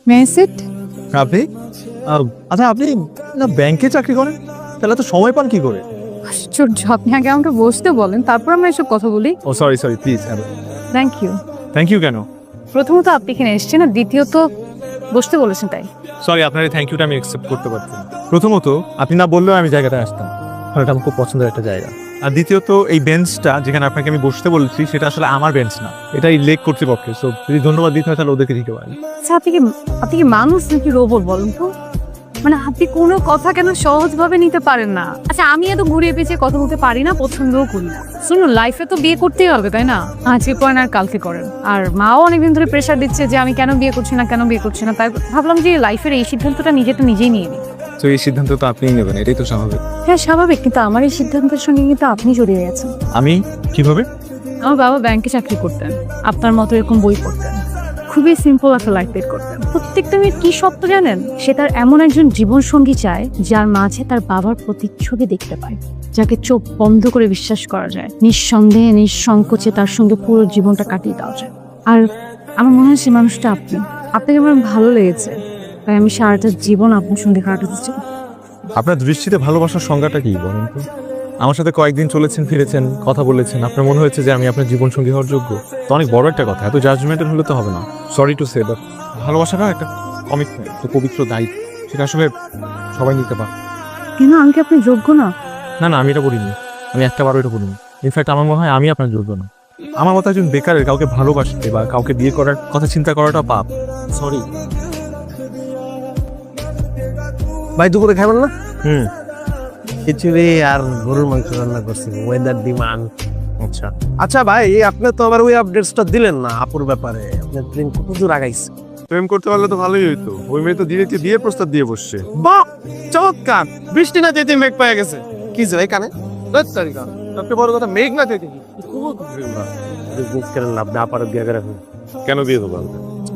মে seat? আপনি আচ্ছা, আপনি না ব্যাংকে চাকরি করেন? তাহলে তো সময় পান কি করে? আশ্চর্য, আপনি আগে আমাকে বসতে বলেন, তারপর আমরা এসব কথা বলি। Oh sorry please. Thank you. Thank you কেন? প্রথমত আপনি এখানে এসেছেন, আর দ্বিতীয়ত বসতে বলেছেন তাই। সরি, আপনার এই থ্যাংক ইউটা আমি অ্যাকসেপ্ট করতে পারছি না। প্রথমত আপনি না বললেও আমি জায়গাটায় আসতাম, কারণ এটা আমার খুব পছন্দের একটা জায়গা। আর দ্বিতীয়ত এই বেঞ্চটা যেখানে আপনাকে আমি বসতে বলেছি সেটা আসলে আমার বেঞ্চ না, এটা এই লেক কর্তৃপক্ষের। সো যদি ধন্যবাদ দিতে হয় তাহলে ওদেরকে দিতে পারেন। আচ্ছা, আপনি কি মানুষ নাকি রোবট বলুন তো? মানে আপনি কোনো কথা কেন সহজভাবে নিতে পারেন না? আচ্ছা, আমি এত ঘুরিয়ে পেঁচিয়ে কথা বলতে পারি না, পছন্দও করি না। শুনুন, লাইফে তো বিয়ে করতেই হবে, তাই না? আজকে করেন আর কালকে করেন। আর মাও অনেকদিন ধরে প্রেশার দিচ্ছে যে আমি কেন বিয়ে করছি না, তাই ভাবলাম যে লাইফের এই সিদ্ধান্তটা নিজেই নিয়ে নিই। তো এই সিদ্ধান্ত তো আপনিই নেবেন, এটাই তো স্বাভাবিক। হ্যাঁ স্বাভাবিক, কিন্তু আমার এই সিদ্ধান্তের সঙ্গে কিন্তু আপনি জড়িয়ে গেছেন। আমি কিভাবে? আমার বাবা ব্যাংকে চাকরি করতেন, আপনার মতো এরকম বই পড়তেন, খুবই সিম্পল একটা লাইফ লিড করতেন। প্রত্যেকটা মেয়ের কি স্বপ্ন জানেন? সে তার এমন একজন জীবন সঙ্গী চায় যার মাঝে তার বাবার প্রতিচ্ছবি দেখতে পায়, যাকে চোখ বন্ধ করে বিশ্বাস করা যায়, নিঃসন্দেহে নিঃসংকোচে তার সঙ্গে পুরো জীবনটা কাটিয়ে দেওয়া যায়। আর আমার মনে হয় সে মানুষটা আপনাকে আমার ভালো লেগেছে, তাই আমি সারাটা জীবন আপনার সঙ্গে কাটাতে চাই। আপনার দৃষ্টিতে ভালোবাসার সংজ্ঞাটা কি বলেন তো? আমার সাথে কয়েকদিন চলেছেন, ফিরেছেন, কথা বলেছেন, আপনার মনে হয়েছে যে আমি আপনার জীবন সঙ্গী হওয়ার যোগ্য? তো অনেক বড় একটা কথা, এত জাজমেন্টাল হলে তো হবে না। সরি টু সে, বাট ভালোবাসাটা একটা কমিটমেন্ট, একটা পবিত্র দায়িত্ব, সেটা আসলে সবাই নিতে পারে। কেন, আমি কি আপনি যোগ্য না? না, আমি এটা বলিনি, আমি একটাবারও এটা বলিনি। ইনফ্যাক্ট আমার মনে হয় আমি আপনার যোগ্য না। আমার মতো একজন বেকারের কাউকে ভালোবাসতে বা কাউকে বিয়ে করার কথা চিন্তা করাটা পাপ। সরি ভাই, দুপুরে খাবেন না? হুম। খিচুড়ি আর গরুর মাংস রান্না করছি, ওয়েদার ডিমান্ড। আচ্ছা আচ্ছা ভাই, আপনি তো আবার ওই আপডেটসটা দিলেন না আপুর ব্যাপারে। আপনার প্রেম কত দূর আগাইছে? প্রেম করতে পারলে তো ভালোই হইতো। ওই মেয়ে তো ডিরেক্টলি বিয়ের প্রস্তাব দিয়ে বসছে। বাহ, চমৎকার! বৃষ্টি না যেতে মেঘ পেয়ে গেছে। কি যে ভাই কানে তারিখা সবচেয়ে বড় কথা, মেঘ না যেতে কি বুঝ করেন না আপনি আপার বিয়ে করে। কেন বিয়ে দেবো?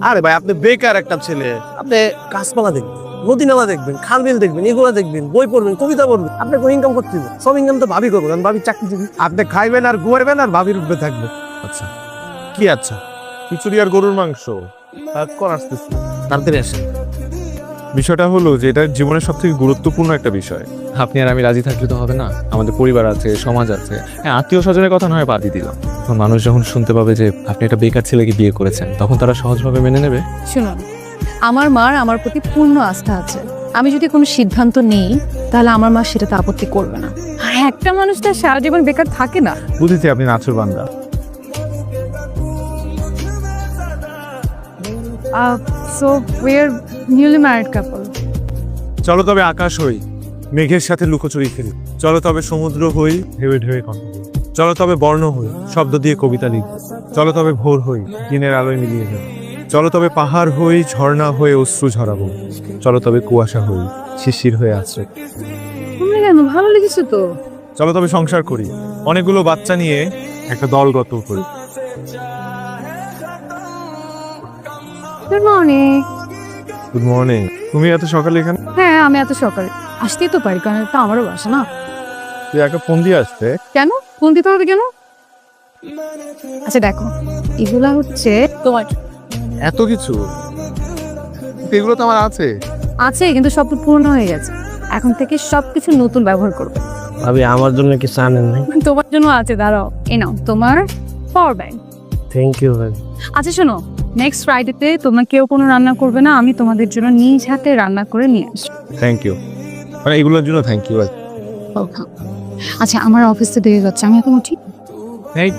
আরে ভাই, আপনি বেকার একটা ছেলে, আপনি গাছপালা দেখবেন, নদী নালা দেখবেন, খাল বিল দেখবেন, এগুলো দেখবেন, বই পড়বেন, কবিতা পড়বেন। আপনি কোনো ইনকাম করতে হবে, সব ইনকাম তো ভাবি করবো, কারণ ভাবি চাকরিজীবী। আপনি খাইবেন আর ঘুরবেন আর ভাবির উপরে থাকবেন। আচ্ছা, কি আচ্ছা? খিচুড়ি আর গরুর মাংস কোন আসতেছি, তাড়াতাড়ি আসেন। বিষয়টা হলো যে এটা জীবনের সব থেকে গুরুত্বপূর্ণ একটা বিষয়। আপনি আর আমি রাজি থাকলে তো হবে না, আমাদের পরিবার আছে, সমাজ আছে। হ্যাঁ, আত্মীয় স্বজনের কথা নয় বাদই দিলাম, তখন মানুষ যখন শুনতে পাবে যে আপনি একটা বেকার ছেলেকে বিয়ে করেছেন, তখন তারা সহজভাবে মেনে নেবে। শুনুন, আমার মার আমার প্রতি পূর্ণ আস্থা আছে। আমি যদি কোনো সিদ্ধান্ত নেই, তাহলে আমার মা সেটাতে আপত্তি করবে না। আর একটা মানুষ তার সারা জীবন বেকার থাকে না। বুঝেছি আপনি নাচুর বান্দা। So we are newly married couple. চলো তবে আকাশ হই, মেঘের সাথে লুকোচুরি খেলি। চলো তবে সমুদ্র হই, ঢেউে ঢেউে কথা বলি। চলো তবে বর্ণ হই, শব্দ দিয়ে কবিতা লিখব। চলো তবে ভোর হই, দিনের আলোয় মিলিয়ে যাব। চলো তবে পাহাড় হই, ঝর্ণা হয়ে অশ্রু ঝরাবো। চলো তবে কুয়াশা হই, শিশির হয়ে আশ্রয়। তুমি কেন, ভালো লেগেছে তো। চলো তবে সংসার করি, অনেকগুলো বাচ্চা নিয়ে একটা দলগত করি। Good morning. Good morning. তুমি এত সকালে এখানে? হ্যাঁ, আমি এত সকালে আসতেই তো পারি, কারণ এটা আমারও বাসা না। তুই একটা ফোন দিয়ে আসতে। কেন ফোন দিতে হবে কেন? আচ্ছা দেখো, এগুলা হচ্ছে তোমার। এত কিছু? এগুলো তো আমার আছে। আছে, কিন্তু সব তো পূর্ণ হয়ে গেছে। এখন থেকে সবকিছু নতুন ব্যবহার করবে। ভাবি, আমার জন্য কিছু আনেন নাই? তোমার জন্য আছে, দাঁড়াও। এই নাও তোমার পাওয়ার ব্যাংক। থ্যাংক ইউ ভাই। আচ্ছা শোনো, নেক্সট ফ্রাইডেতে তোমরা কেউ কোনো রান্না করবে না, আমি তোমাদের জন্য নিজ হাতে রান্না করে নিয়ে আসবো। থ্যাংক ইউ, মানে এগুলোর জন্য থ্যাংক ইউ। আচ্ছা, আমার অফিসে দিয়ে যাচ্ছে, আমি এখন উঠি। এই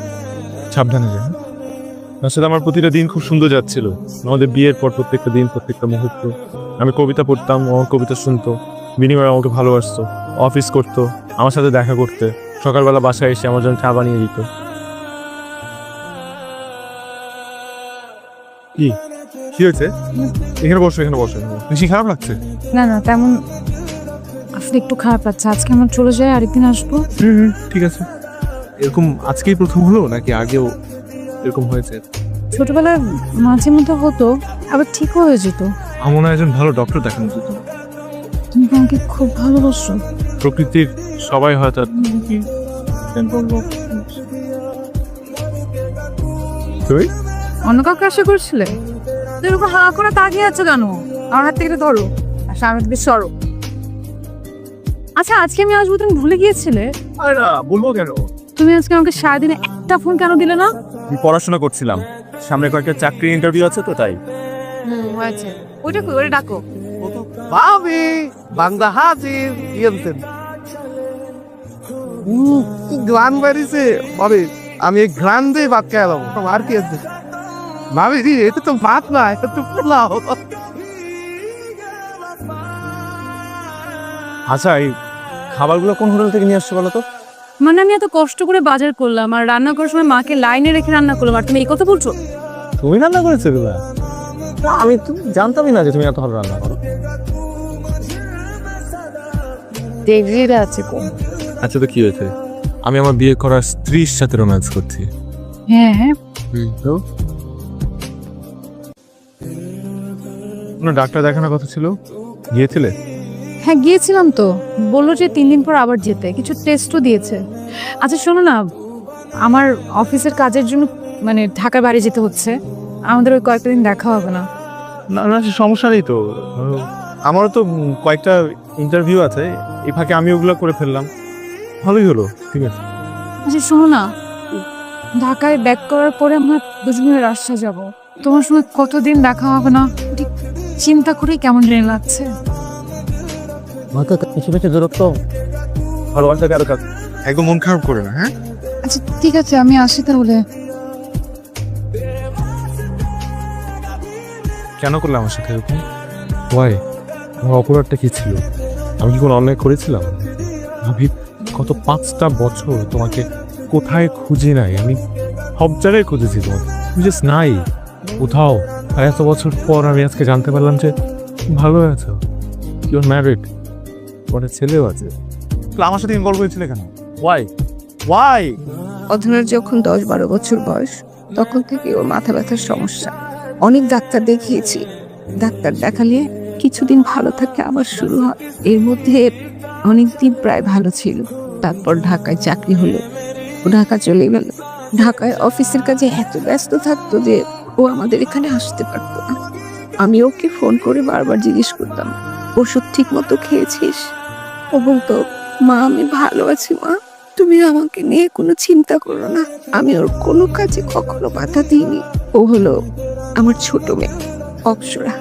সাবধানে যান। আসলে আমার প্রতিটা দিন খুব সুন্দর যাচ্ছিল। আমাদের বিয়ের পর প্রত্যেকটা দিন, প্রত্যেকটা মুহূর্ত। আমি কবিতা পড়তাম, ও আমার কবিতা শুনতো, বিনিময়ে আমাকে ভালোবাসতো, অফিস করতো, আমার সাথে দেখা করতে, সকালবেলা বাসায় এসে আমার জন্য চা বানিয়ে দিত। কি কি হয়েছে? এখানে বসো, এখানে বসো। বেশি খারাপ লাগছে? না না, তেমন আসলে একটু খারাপ লাগছে। আজকে আমার চলে যায়, আরেকদিন আসবো। ঠিক আছে। এরকম আজকেই প্রথম হলো নাকি আগেও এরকম হয়েছে? ছোটবেলায় মাঝে মধ্যে হতো, আবার ঠিকও হয়ে যেত। আমার একজন ভালো ডক্টর দেখানো যেত। তুমি তো আমাকে খুব ভালোবাসো। প্রকৃতির সবাই হয় তার। তুই অন্য কাউকে আশা করছিলে? তুমি উপর হাঁ করে তাকিয়ে আছো কেন? আমার হাত থেকে ধরো আর সামনে থেকে সরো। আচ্ছা, আজকে আমি আসবো তুমি ভুলে গিয়েছিলে? আরে না, বলবো কেন? তুমি আজকে আমাকে সারাদিনে একটা ফোন কেন দিলে না? আমি পড়াশোনা করছিলাম, সামনে কয়েকটা চাকরি ইন্টারভিউ আছে তো তাই। হয়েছে, ওইটা কই, ওরে ডাকো। ভাবি বাংলা হাজির ইয়েছেন। কি গ্রান বাড়িছে ভাবি, আমি এই গ্রান দিয়ে ভাত খেয়ে এলাম, আর কি আছে ভাবি? এটা তো ভাত না, এটা তো পোলাও। আচ্ছা, এই খাবারগুলো কোন হোটেল থেকে নিয়ে আসছো বলো তো? মানে আমি এত কষ্ট করে বাজার করলাম আর রান্না করার সময় মাকে লাইনে রেখে রান্না করলাম, আর তুমি এই কথা বলছো? তুমি রান্না করেছো এগুলো? আমি তো জানতামই না যে তুমি এত ভালো রান্না করো। দেবজিরা আছে কোন? আচ্ছা, তো কি হয়েছে? আমি আমার বিয়ে করা স্ত্রীর সাথে রোম্যান্স করছি। হ্যাঁ হ্যাঁ, তো কোনো ডাক্তার দেখানোর কথা ছিল, গিয়েছিলে? হ্যাঁ গিয়েছিলাম তো, বললো যে 3 দিন পর আবার যেতে, কিছু টেস্টও দিয়েছে। আচ্ছা শোনো না, আমার অফিসের কাজের জন্য মানে ঢাকার বাড়ি যেতে হচ্ছে, আমাদের ওই কয়েকটা দিন দেখা হবে না। না না, সমস্যা নেই তো। আমারও তো কয়েকটা ইন্টারভিউ আছে, এই ফাঁকে আমি ওগুলো করে ফেললাম, ভালোই হলো। ঠিক আছে। আচ্ছা শোনো না, ঢাকায় ব্যাক করার পরে আমরা দুজনে রাজশাহী যাব, তোমার সঙ্গে কতদিন দেখা হবে না, ঠিক চিন্তা করেই কেমন জানি লাগছে। মাথা কিছু কিছু দূরত্ব ভালোবাসা কারো কাছে একদম মন খারাপ করে না, হ্যাঁ? আচ্ছা ঠিক আছে, আমি আসি তাহলে। কেন করলে আমার সাথে এরকম? ওয়াই? আমার অপরাধটা কি ছিল? আমি কি কোনো অন্যায় করেছিলাম? আমি গত 5টা বছর তোমাকে কোথায় খুঁজি নাই, আমি সব জায়গায় খুঁজেছি তোমাকে, তুমি জাস্ট নাই কোথাও। আর এত বছর পর আমি আজকে জানতে পারলাম যে তুমি ভালো আছো, ইউ আর ম্যারিড, তোমার ছেলেও আছে। আমার সাথে ইনভলভ হয়েছিলে কেন? Y Y? অধুনার যখন 10-12 বছর বয়স, তখন থেকে ওর মাথা ব্যথার সমস্যা। অনেক ডাক্তার দেখিয়েছি, ডাক্তার দেখালে কিছুদিন ভালো থাকে আবার শুরু হয়। এর মধ্যে অনেকদিন প্রায় ভালো ছিল, তারপর ঢাকায় চাকরি হলো, ও ঢাকা চলে গেল। ঢাকায় অফিসের কাজে এত ব্যস্ত থাকতো যে ও আমাদের এখানে আসতে পারতো না। আমি ওকে ফোন করে বারবার জিজ্ঞেস করতাম, ওষুধ ঠিক মতো খেয়েছিস? ও বলতো, মা আমি ভালো আছি মা, তুমি আমাকে নিয়ে কোনো চিন্তা করো না। আমি ওর কোনো কাজে কখনো বাধা দিইনি। ও হলো আমার ছোট মেয়ে অপ্সরা।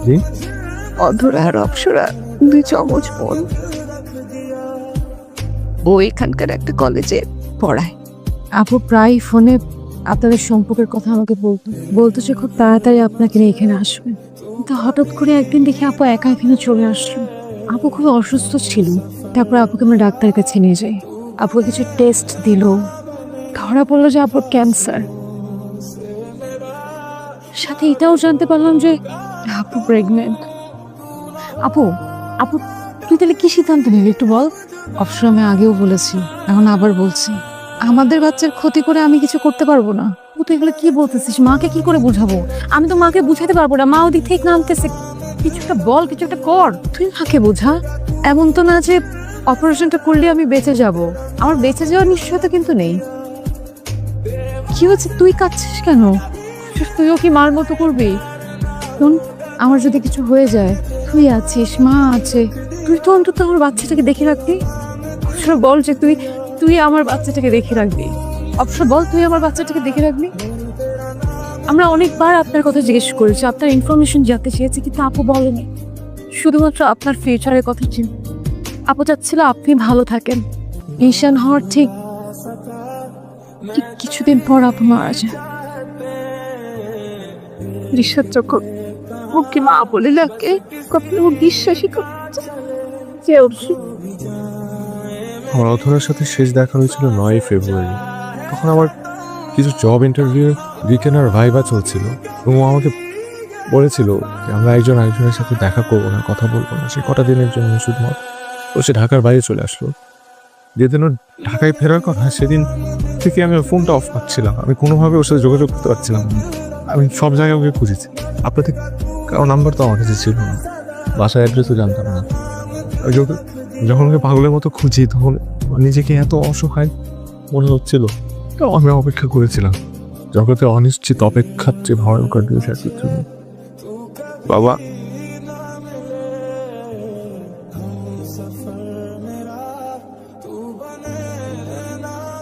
জি? অধরা আর অপ্সরা 2 চমচ বোন। ও এখানকার একটা কলেজে পড়ায়। আপু প্রায় ফোনে আপনাদের সম্পর্কের কথা আমাকে বলতো যে খুব তাড়াতাড়ি আপনাকে নিয়ে এখানে আসবেন, কিন্তু হঠাৎ করে একদিন দেখি আপু একা এখানে চলে আসলো। আপু খুব অসুস্থ ছিল, তারপর আপুকে আমরা ডাক্তারের কাছে নিয়ে যাই। আপুকে কিছু টেস্ট দিল, ধরা পড়লো যে আপুর ক্যান্সার। সাথে এটাও জানতে পারলাম যে আপু প্রেগনেন্ট। আপু আপু তুই তাহলে কি সিদ্ধান্ত নিলি একটু বল? অবশ্য আমি আগেও বলেছি, এখন আবার বলছি, আমাদের বাচ্চার ক্ষতি করে আমি কিছু করতে পারবো না। তুই এগুলো কি বলতেছিস? মাকে কি করে বুঝাবো? আমি তো মাকে বুঝাতে পারবো না, মা ওদিক থেকে নামতেছে। কিছু একটা বল, কিছু একটা কর, তুই মাকে বোঝা। এমন তো না যে অপারেশনটা করলে আমি বেঁচে যাব, আমার বেঁচে যাওয়ার নিশ্চয়তা কিন্তু নেই। কি হচ্ছে, তুই কাঁদছিস কেন? তুইও কি মার মতো করবি? শোন, আমার যদি কিছু হয়ে যায়, তুই আছিস, মা আছে, তুই তো অন্তত আমার বাচ্চাটাকে দেখে রাখবি। অবসর বল যে তুই আমার বাচ্চাটাকে দেখে রাখবি। অবসর বল তুই আমার বাচ্চাটাকে দেখে রাখবি। আমরা অনেকবার আপনার কথা জিজ্ঞেস করেছি, আপনার ইনফরমেশন জানতে চেয়েছি, কিন্তু আপু বলেনি। শুধুমাত্র আপনার ফিউচারের কথা চিন্তা। আপু চাচ্ছিল আপনি ভালো থাকেন। ঈশান হওয়ার ঠিক কিছুদিন পর আপু মারা যায়। রিসাদ যখন ওকে মা বলে লাগে, কখনো ও বিশ্বাসই করতে যে ওর আমার অধরার সাথে শেষ দেখা হয়েছিল 9 ফেব্রুয়ারি। তখন আমার কিছু জব ইন্টারভিউ রিটেন আর ভাইবা চলছিল, এবং ও আমাকে বলেছিল যে আমরা একজন আরেকজনের সাথে দেখা করবো না, কথা বলবো না, সে কটা দিনের জন্য শুধুমাত্র। ও সে ঢাকার বাইরে চলে আসলো। যেদিন ও ঢাকায় ফেরার কথা, সেদিন থেকে আমি ওর ফোনটা অফ পাচ্ছিলাম, আমি কোনোভাবে ওর সাথে যোগাযোগ করতে পারছিলাম না। আমি সব জায়গায় ওকে খুঁজেছি, আপনাদের কারো নাম্বার তো আমার কাছে ছিল না, বাসার অ্যাড্রেসও জানতাম না। যখন ওকে পাগলের মতো খুঁজি, তখন নিজেকে এত অসহায় মনে হচ্ছিল। তো আমি অপেক্ষা করেছিলাম, জগতে অনিশ্চিত অপেক্ষার চেয়ে ভয়ঙ্কর জিনিস আর কিছু নেই। বাবা